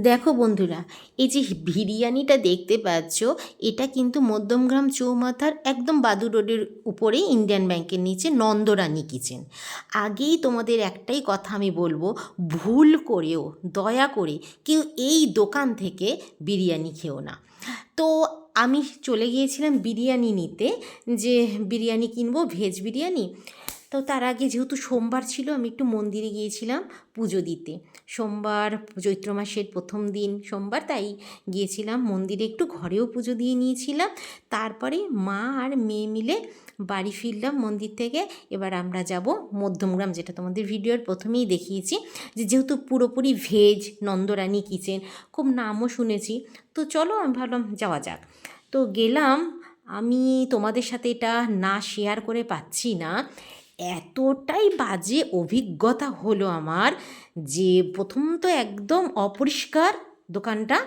দেখো বন্ধুরা, এই যে বিরিয়ানিটা দেখতে পাচ্ছ, এটা কিন্তু মধ্যমগ্রাম চৌমাথার একদম বাদু রোডের উপরে ইন্ডিয়ান ব্যাংকের নিচে নন্দরানী কিচেন। আগেই তোমাদের একটাই কথা আমি বলবো, ভুল করেও দয়া করে কেউ এই দোকান থেকে বিরিয়ানি খেও না। তো আমি চলে গিয়েছিলাম বিরিয়ানি নিতে, যে বিরিয়ানি কিনবো, ভেজ বিরিয়ানি। তো তার আগে যেহেতু সোমবার ছিল, আমি একটু মন্দিরে গিয়েছিলাম পুজো দিতে। সোমবার, চৈত্র মাসের প্রথম দিন সোমবার, তাই গিয়েছিলাম মন্দিরে, একটু ঘরেও পুজো দিয়ে নিয়েছিলাম। তারপরে মা আর মেয়ে মিলে বাড়ি ফিরলাম মন্দির থেকে। এবার আমরা যাব মধ্যমগ্রাম, যেটা তোমাদের ভিডিওর প্রথমেই দেখিয়েছি, যে যেহেতু পুরোপুরি ভেজ নন্দরানী কিচেন, খুব নামও শুনেছি। তো চলো, আমি ভাবলাম যাওয়া যাক। তো গেলাম। আমি তোমাদের সাথে এটা না শেয়ার করে পাচ্ছি না, এতটাই বাজে অভিজ্ঞতা হলো আমার। যে প্রথম তো একদম অপরিষ্কার দোকানটা,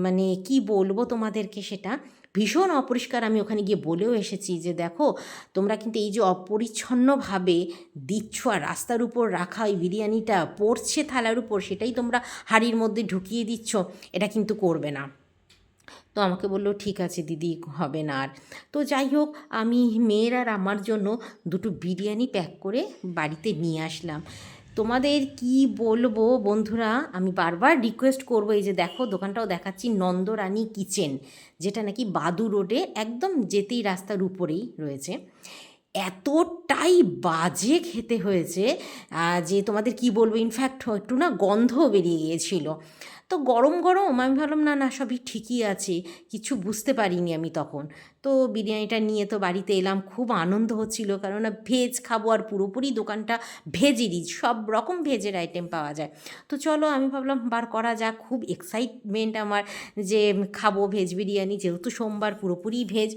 মানে কি বলবো তোমাদেরকে, সেটা ভীষণ অপরিষ্কার। আমি ওখানে গিয়ে বলেও এসেছি যে দেখো, তোমরা কিন্তু এই যে অপরিচ্ছন্নভাবে দিচ্ছ আর রাস্তার উপর রাখা ওই বিরিয়ানিটা পড়ছে থালার উপর, সেটাই তোমরা হাঁড়ির মধ্যে ঢুকিয়ে দিচ্ছ, এটা কিন্তু করবে না। তো আমাকে বললো ঠিক আছে দিদি, হবে না আর। তো যাই হোক, আমি মেয়ের আর আমার জন্য দুটো বিরিয়ানি প্যাক করে বাড়িতে নিয়ে আসলাম। তোমাদের কি বলবো বন্ধুরা, আমি বারবার রিকোয়েস্ট করবো, এই যে দেখো দোকানটাও দেখাচ্ছি, নন্দরানী কিচেন, যেটা নাকি বাদু রোডে একদম যেতেই রাস্তার উপরেই রয়েছে। এতটাই বাজে খেতে হয়েছে যে তোমাদের কি বলবো, ইনফ্যাক্ট একটু না গন্ধ বেরিয়ে গিয়েছিল। তো গরম গরম আমি ভাবলাম না না, সবই ঠিকই আছে, কিছু বুঝতে পারিনি আমি তখন। তো বিরিয়ানিটা নিয়ে তো বাড়িতে এলাম, খুব আনন্দ হচ্ছিল, কারণ ভেজ খাবো, আর পুরোপুরি দোকানটা ভেজেরই, সব রকম ভেজের আইটেম পাওয়া যায়। তো চলো, আমি ভাবলাম বার করা যাক, খুব এক্সাইটমেন্ট আমার যে খাবো ভেজ বিরিয়ানি, যেহেতু সোমবার পুরোপুরি ভেজ।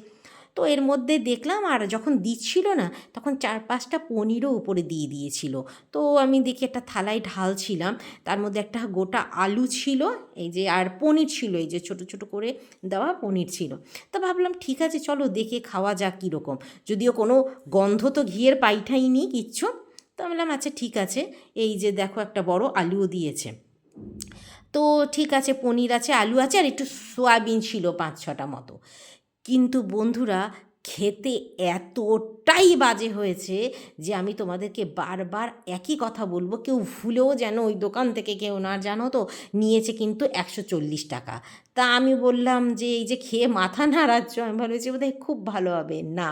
তো এর মধ্যে দেখলাম, আর যখন দিচ্ছিল না, তখন 4-5টা পনিরও উপরে দিয়ে দিয়েছিল। তো আমি দেখি একটা থালায় ঢালছিলাম, তার মধ্যে একটা গোটা আলু ছিল, এই যে, আর পনির ছিল, এই যে ছোটো ছোটো করে দেওয়া পনির ছিল। তো ভাবলাম ঠিক আছে, চলো দেখে খাওয়া যাক কীরকম, যদিও কোনো গন্ধ তো ঘিয়ের পাইঠাইনি কিচ্ছু। তো আমি বললাম আচ্ছা ঠিক আছে। এই যে দেখো, একটা বড় আলুও দিয়েছে। তো ঠিক আছে, পনির আছে, আলু আছে, আর একটু সয়াবিন ছিল 5-6টা মতো। কিন্তু বন্ধুরা, খেতে এতটাই বাজে হয়েছে যে আমি তোমাদেরকে বারবার একই কথা বলবো, কেউ ভুলেও যেন ওই দোকান থেকে কেউ না, জানো তো নিয়েছে কিন্তু 140 টাকা। তা আমি বললাম যে এই যে খেয়ে মাথা নাড়াচ্ছ, আমি ভাবছি বোধহয় খুব ভালো হবে না,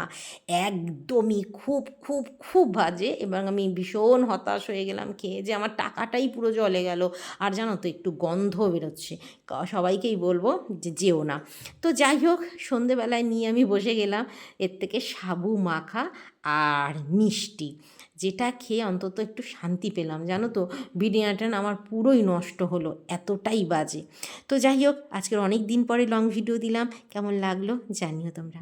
একদমই খুব খুব খুব বাজে। এবং আমি ভীষণ হতাশ হয়ে গেলাম খেয়ে, যে আমার টাকাটাই পুরো জলে গেল। আর জানো তো, একটু গন্ধ বেরোচ্ছে, সবাইকেই বলবো যে যেও না। তো যাই হোক, সন্ধেবেলায় নিয়ে আমি বসে গেলাম, এর থেকে সাবু মাখা আর মিষ্টি, যেটা খেয়ে অন্তত একটু শান্তি পেলাম। জানো তো, বিরিয়ানিটা না আমার পুরোই নষ্ট হলো, এতটাই বাজে। তো যাই হোক, আজকের অনেক দিন পরে লং ভিডিও দিলাম, কেমন লাগলো জানিও তোমরা।